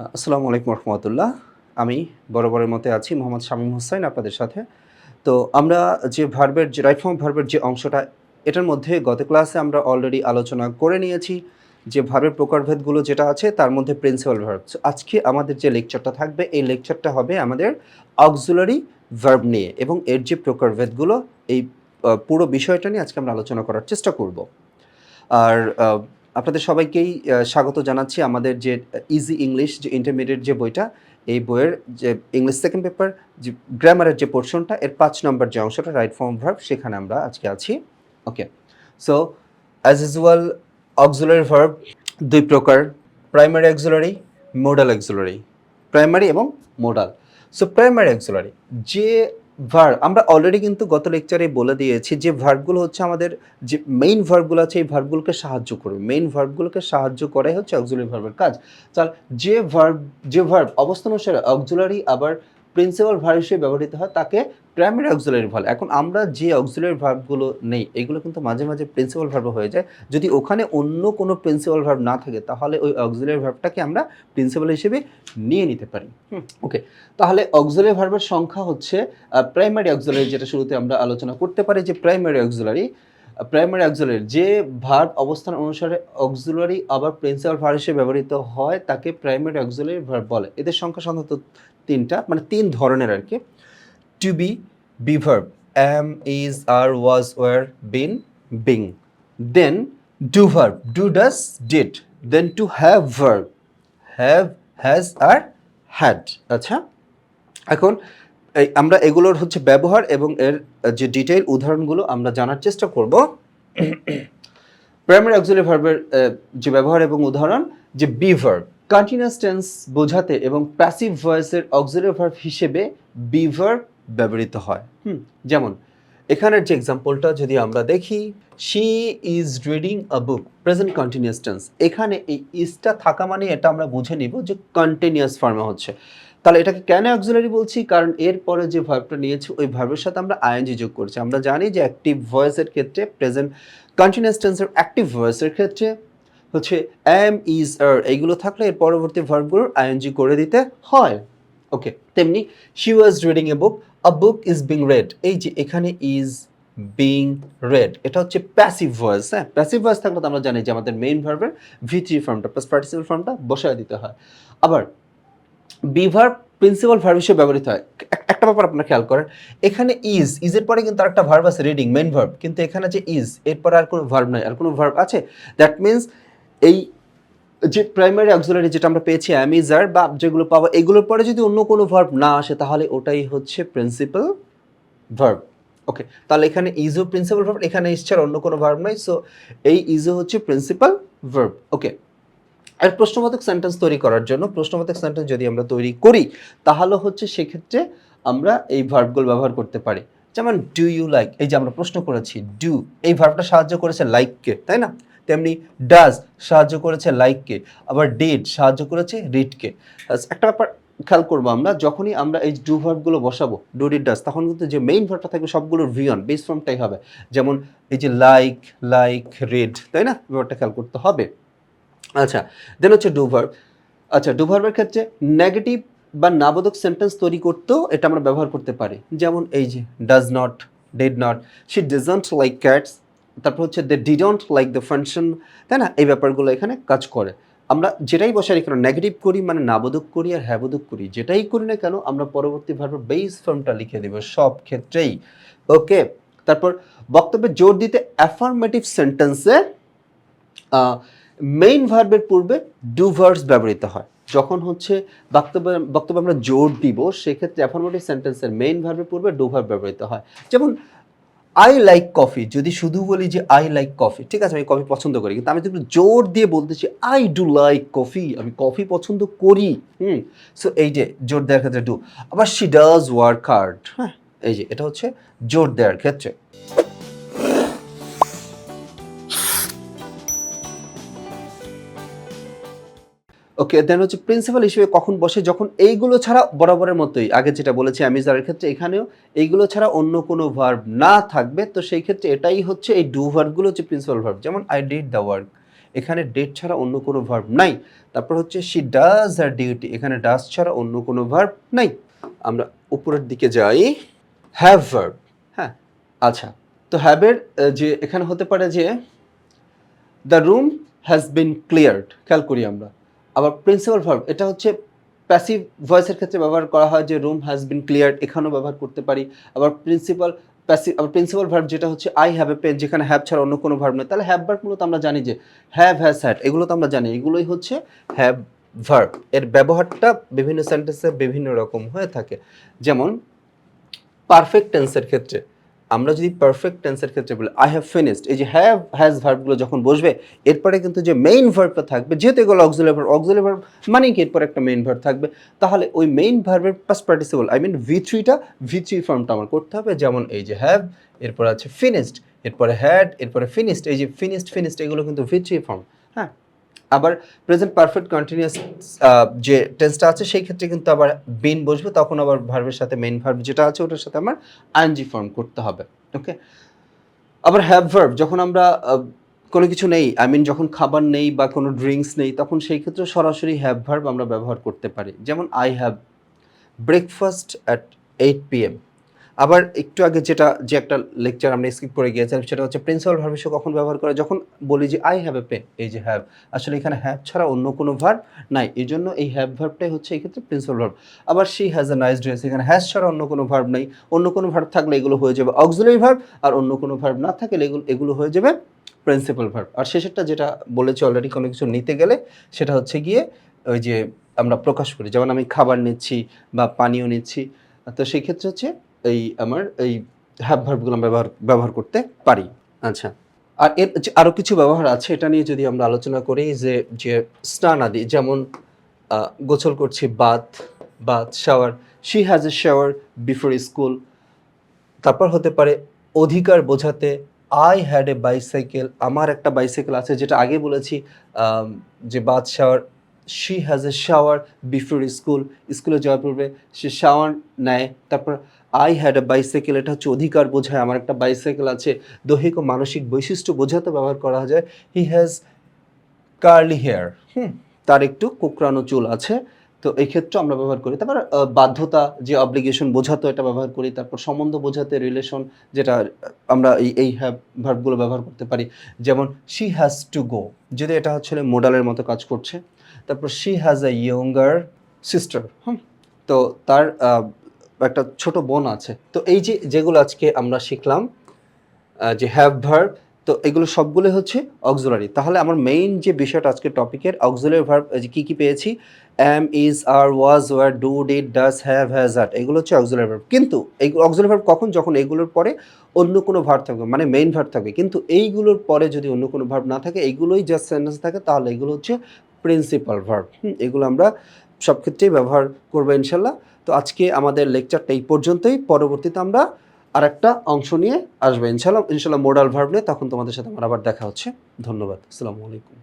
আসসালামু আলাইকুম রহমতুল্লাহ। আমি বরাবরের মতে আছি মোহাম্মদ শামীম হোসাইন আপনাদের সাথে। তো আমরা যে ভার্বের যে রাইট ফর্ম ভার্বের যে অংশটা, এটার মধ্যে গত ক্লাসে আমরা অলরেডি আলোচনা করে নিয়েছি যে ভার্বের প্রকারভেদগুলো যেটা আছে তার মধ্যে প্রিন্সিপাল ভার্ব। সো আজকে আমাদের যে লেকচারটা থাকবে এই লেকচারটা হবে আমাদের অক্সিলারি ভার্ব নিয়ে এবং এর যে প্রকারভেদগুলো এই পুরো বিষয়টা নিয়ে আজকে আমরা আলোচনা করার চেষ্টা করব। আর আপনাদের সবাইকেই স্বাগত জানাচ্ছি আমাদের যে ইজি ইংলিশ যে ইন্টারমিডিয়েট যে বইটা, এই বইয়ের যে ইংলিশ সেকেন্ড পেপার যে গ্রামারের যে পোর্শনটা এর ৫ নম্বর যে অংশটা রাইট ফর্ম ভার্ব, সেখানে আমরা আজকে আছি। Okay, so as usual auxiliary verb ২ প্রকার, primary auxiliary, modal auxiliary. Primary এবং মোডাল। সো প্রাইমারি অক্সিলারি যে ভার্ব আমরা অলরেডি কিন্তু গত লেকচারে বলে দিয়েছি যে ভার্বগুলো হচ্ছে আমাদের যে মেইন ভার্বগুলো আছে এই ভার্বগুলোকে সাহায্য করবে। মেইন ভার্বগুলোকে সাহায্য করাই হচ্ছে অক্সিলারি ভার্বের কাজ। তাহলে যে ভার্ব অবস্থান অনুসারে অক্সিলারি আবার প্রিন্সিপাল ভার্ব হিসেবে ব্যবহৃত হয় তাকে প্রাইমারি অক্সিলারি ভার্ব। এখন আমরা যে অক্সিলারি ভার্বগুলো নেই এগুলো কিন্তু মাঝে মাঝে প্রিন্সিপাল ভার্ব হয়ে যায়। যদি ওখানে অন্য কোনো প্রিন্সিপাল ভার্ব না থাকে তাহলে ওই অক্সিলারি ভার্বটাকে আমরা প্রিন্সিপাল হিসেবে নিয়ে নিতে পারি। ওকে, তাহলে অক্সিলারি ভার্বের সংখ্যা হচ্ছে প্রাইমারি অক্সিলারি, যেটা শুরুতে আমরা আলোচনা করতে পারি যে প্রাইমারি অক্সিলারি যে ভার্ব অবস্থান অনুসারে অক্সিলারি আবার প্রিন্সিপাল ভার্ব হিসেবে ব্যবহৃত হয় তাকে প্রাইমারি অক্সিলারি ভার্ব বলে। এদের সংখ্যা সাধারণত ৩টা, মানে ৩ ধরনের আর কি। To be, be verb, am, is, are, was, were, been, being. Then do verb, do, does, did. Then to have verb, have, has, are, had. আচ্ছা, এখন আমরা এগুলোর হচ্ছে ব্যবহার এবং এর যে ডিটেইল উদাহরণগুলো আমরা জানার চেষ্টা করব। প্রাইমারি অক্সিলারি ভার্বের যে ব্যবহার এবং উদাহরণ, যে বি ভার্ব কন্টিনিউয়াস টেন্স বোঝাতে এবং প্যাসিভ ভয়েসের অক্সিলারি ভার্ব হিসেবে বি ভার্ব ব্যবহৃত হয়। যেমন এখানের যে এক্সাম্পলটা যদি আমরা দেখি, she is reading a book, present continuous tense. এখানে এই ইজটা থাকা মানে এটা আমরা বুঝে নিব যে কন্টিনিউয়াস ফর্মে হচ্ছে। তাহলে এটাকে কেন অক্সিলারি বলছি? কারণ এরপরে যে ভার্বটা নিয়েছি ওই ভার্বের সাথে আমরা আইএনজি যোগ করছি। আমরা জানি যে অ্যাক্টিভ ভয়েসের ক্ষেত্রে প্রেজেন্ট কন্টিনিউয়াস টেন্সের অ্যাক্টিভ ভয়েসের ক্ষেত্রে হচ্ছে অ্যাম, ইজ, আর এইগুলো থাকলে এর পরবর্তী ভার্বগুলোর আইএনজি করে দিতে হয়। ওকে, তেমনি she was reading a book, a book is being red. এই যে এখানে ইজ বিং রেড, এটা হচ্ছে প্যাসিভ ভয়েস। হ্যাঁ, প্যাসিভ ভয়েস থাকলে তো আমরা জানি যে আমাদের মেইন ভার্বের ভি3 ফর্মটা প্লাস পার্টিসিপাল ফর্মটা বসায় দিতে হয়। আবার বি ভার্ব প্রিন্সিপাল ভার্ব হিসেবে ব্যবহৃত হয়। একটা ব্যাপার আপনারা খেয়াল করেন, এখানে ইজের পরে কিন্তু আরেকটা ভার্ব আছে রিডিং, মেইন ভার্ব, কিন্তু এখানে যে ইজ এরপরে আর কোনো ভার্ব নাই, আর কোনো ভার্ব আছে। দ্যাট মিনস এই যে প্রাইমারি অক্সিলারি যেটা আমরা পেয়েছি অ্যাম, ইজ, আর বা যেগুলো পাবো এগুলোর পরে যদি অন্য কোনো ভার্ব না আসে তাহলে ওটাই হচ্ছে প্রিন্সিপাল ভার্ব। ওকে, তাহলে এখানে ইজও প্রিন্সিপাল ভার্ব, এখানে ইজ অন্য কোনো ভার্ব নাই, সো এই ইজও হচ্ছে প্রিন্সিপাল ভার্ব। ওকে, আর প্রশ্নবোধক সেন্টেন্স তৈরি করার জন্য প্রশ্নবোধক সেন্টেন্স যদি আমরা তৈরি করি তাহলে হচ্ছে সেক্ষেত্রে আমরা এই ভার্বগুলো ব্যবহার করতে পারি। যেমন ডু ইউ লাইক, এই যে আমরা প্রশ্ন করেছি ডু, এই ভার্বটা সাহায্য করেছে লাইককে, তাই না? তেমনি ডাজ সাহায্য করেছে লাইককে, আবার ডিড সাহায্য করেছে রিডকে। একটা ব্যাপার খেয়াল করবো, আমরা যখনই আমরা এই ডু ভার্বগুলো বসাবো ডু, ডিড, ডাজ, তখন কিন্তু যে মেইন ভার্বটা থাকবে সবগুলোর ভিয়ন বেস ফর্মটাই হবে। যেমন এই যে লাইক, রিড, তাই না? ব্যাপারটা খেয়াল করতে হবে। আচ্ছা, দেন হচ্ছে ডু ভার্ব। আচ্ছা, ডু ভার্বের ক্ষেত্রে নেগেটিভ বা নাবোধক সেন্টেন্স তৈরি করতেও এটা আমরা ব্যবহার করতে পারি। যেমন এই যে does not, did not, she doesn't like cats, তারপর হচ্ছে they didn't like the function, তাই না? এই ব্যাপারগুলো এখানে কাজ করে। আমরা যেটাই বসাই কেন, নেগেটিভ করি মানে নাবোধক করি আর হ্যাবোধক করি, যেটাই করি না কেন আমরা পরবর্তী ভার্বের বেস ফর্মটা লিখে দেব সব ক্ষেত্রেই। ওকে, তারপর বক্তব্যে জোর দিতে অ্যাফার্মেটিভ সেন্টেন্সে মেইন ভার্বের পূর্বে ডু ভার্বস ব্যবহৃত হয়। যখন হচ্ছে বক্তব্যে আমরা জোর দিব সেক্ষেত্রে অ্যাফার্মেটিভ সেন্টেন্সের মেইন ভার্বের পূর্বে ডু ভার্ব ব্যবহৃত হয়। যেমন আই লাইক কফি, যদি শুধু বলি যে আই লাইক কফি, ঠিক আছে আমি কফি পছন্দ করি, কিন্তু আমি যদি জোর দিয়ে বলতেছি আই ডু লাইক কফি, আমি কফি পছন্দ করি। সো এই যে জোর দেওয়ার ক্ষেত্রে ডু। আবার শি ডাজ ওয়ার্ক হার্ড, হ্যাঁ, এই যে এটা হচ্ছে জোর দেওয়ার ক্ষেত্রে। ওকে, দেন হচ্ছে প্রিন্সিপাল হিসেবে কখন বসে, যখন এইগুলো ছাড়া বরাবরের মতোই আগে যেটা বলেছি অ্যামিজারের ক্ষেত্রে এখানেও এইগুলো ছাড়া অন্য কোনো ভার্ব না থাকবে, তো সেই ক্ষেত্রে এটাই হচ্ছে এই ডু ভার্বগুলো হচ্ছে প্রিন্সিপাল ভার্ব। যেমন আই ডিড দ্য ওয়ার্ক, এখানে ডেড ছাড়া অন্য কোনো ভার্ব নাই। তারপর হচ্ছে শি ডাজ হার ডিউটি, এখানে ডাজ ছাড়া অন্য কোনো ভার্ব নাই। আমরা উপরের দিকে যাই, হ্যাভ ভার্ব। হ্যাঁ, আচ্ছা, তো হ্যাভের যে এখানে হতে পারে যে the room has been cleared, খেয়াল করি আমরা। আবার প্রিন্সিপাল ভার্ব, এটা হচ্ছে প্যাসিভ ভয়েসের ক্ষেত্রে ব্যবহার করা হয়, যে রুম হ্যাজ বিন ক্লিয়ার্ড, এখানেও ব্যবহার করতে পারি। আবার প্রিন্সিপাল ভার্ব যেটা হচ্ছে আই হ্যাভ এ পেন, যেখানে হ্যাভ ছাড়া অন্য কোনো ভার্ব নেই। তাহলে হ্যাভ ভার্ব মূলত আমরা জানি যে হ্যাভ, হ্যাজ, হ্যাড, এগুলো তো আমরা জানি, এগুলোই হচ্ছে হ্যাভ ভার্ব। এর ব্যবহারটা বিভিন্ন সেন্টেন্সে বিভিন্ন রকম হয়ে থাকে। যেমন পারফেক্ট টেন্সের ক্ষেত্রে আমরা যদি পারফেক্ট টেন্সের ক্ষেত্রে বলি আই হ্যাভ ফিনিশড, এই যে হ্যাভ হ্যাজ ভার্বগুলো যখন বসবে এরপরে কিন্তু যে মেইন ভার্বটা থাকবে, যেহেতু এগুলো অক্সিলারি ভার্ব মানে কি এরপর একটা মেইন ভার্ব থাকবে, তাহলে ওই মেইন ভার্বের পাস্ট পার্টিসিপল আই মিন ভি3 ফর্মটা আমার করতে হবে। যেমন এই যে হ্যাভ, এরপর আছে ফিনিশড, এরপরে হ্যাড, এরপরে ফিনিশড, এই যে ফিনিশড এগুলো কিন্তু ভি3 ফর্ম। হ্যাঁ, আবার প্রেজেন্ট পারফেক্ট কন্টিনিউয়াস যে টেন্সটা আছে সেই ক্ষেত্রে কিন্তু আবার বিন বসবে, তখন আবার ভার্বের সাথে মেইন ভার্ব যেটা আছে ওটার সাথে আমার আইএনজি ফর্ম করতে হবে। ওকে, আবার হ্যাভ ভার্ব যখন আমরা কোনো কিছু নেই, আই মিন যখন খাবার নেই বা কোনো ড্রিঙ্কস নেই, তখন সেই ক্ষেত্রে সরাসরি হ্যাভ ভার্ব আমরা ব্যবহার করতে পারি। যেমন I have breakfast at 8 PM। আবার একটু আগে যে একটা লেকচার আমরা স্কিপ করে গিয়েছিলাম, সেটা হচ্ছে প্রিন্সিপাল ভার্ব হিসেবে কখন ব্যবহার করে, যখন বলি যে আই হ্যাভ এ পেন, এই যে হ্যাভ, আসলে এখানে হ্যাভ ছাড়া অন্য কোনো ভার্ব নাই, এই জন্য এই হ্যাভ ভার্বটাই হচ্ছে এই ক্ষেত্রে প্রিন্সিপাল ভার্ব। আবার she has a nice dress, এখানে হ্যাজ ছাড়া অন্য কোনো ভার্ব নাই, অন্য কোনো ভার্ব থাকলে এগুলো হয়ে যাবে অক্সিলারি ভার্ব, আর অন্য কোনো ভার্ব না থাকলে এগুলো হয়ে যাবে প্রিন্সিপাল ভার্ব। আর শেষেরটা যেটা বলেছি অলরেডি, কোনো কিছু নিতে গেলে সেটা হচ্ছে গিয়ে ওই যে আমরা প্রকাশ করি, যেমন আমি খাবার নিচ্ছি বা পানীয় নিচ্ছি, তো সেই ক্ষেত্রে হচ্ছে আমার এই হ্যাভ ভার্বগুলো ব্যবহার করতে পারি। আচ্ছা, আর এর আরও কিছু ব্যবহার আছে, এটা নিয়ে যদি আমরা আলোচনা করি, যে স্নান আদি, যেমন গোসল করছি, bath shower, she has a shower before school. তারপর হতে পারে অধিকার বোঝাতে আই হ্যাড এ বাইসাইকেল, আমার একটা বাইসাইকেল আছে, যেটা আগে বলেছি যে bath shower, she has a shower before school, স্কুলে যাওয়ার পূর্বে সে শাওয়ার নেয়। তারপর আই হ্যাড এ বাইসাইকেল, এটা হচ্ছে অধিকার বোঝায়, আমার একটা বাইসাইকেল আছে। দৈহিক ও মানসিক বৈশিষ্ট্য বোঝাতে ব্যবহার করা যায়, হি হ্যাজ কার্লি হেয়ার, তার একটু কোঁকড়ানো চুল আছে, তো এই ক্ষেত্রে আমরা ব্যবহার করি। তারপর বাধ্যতা, যে অব্লিগেশন বোঝাতো, এটা ব্যবহার করি। তারপর সম্বন্ধ বোঝাতে রিলেশন, যেটা আমরা এই হ্যাভ ভার্বগুলো ব্যবহার করতে পারি। যেমন শি হ্যাজ টু গো, যদি এটা হচ্ছে মোডালের মতো কাজ করছে। তারপর she has A younger sister, তো তার একটা ছোট বোন আছে। তো এই যেগুলো আজকে আমরা শিখলাম যে হ্যাভ ভার্ব, তো এগুলো সবগুলো হচ্ছে অক্সিলারি। তাহলে আমার মেইন যে বিষয়টা আজকে টপিকের অক্সিলারি ভার্ব কী কী পেয়েছি, am, is, are, was, were, do, did, does, have, has, had, এগুলো হচ্ছে অক্সিলারি ভার্ব। কিন্তু এই অক্সিলারি ভার্ব কখন, যখন এগুলোর পরে অন্য কোনো ভার্ব থাকবে, মানে মেইন ভার্ব থাকবে। কিন্তু এইগুলোর পরে যদি অন্য কোনো ভার্ব না থাকে, এইগুলোই জাস্ট সেন্টেন্স থাকে, তাহলে এগুলো হচ্ছে প্রিন্সিপাল ভার্ব। এগুলো আমরা সব ক্ষেত্রেই ব্যবহার করবো ইনশাল্লাহ। তো আজকে আমাদের লেকচারটা এই পর্যন্তই, পরবর্তীতে আমরা আর একটা অংশ নিয়ে আসবে ইনশাল্লাহ মডাল ভার্ব নিয়ে। তখন তোমাদের সাথে আমার আবার দেখা হচ্ছে। ধন্যবাদ, আসসালামু আলাইকুম।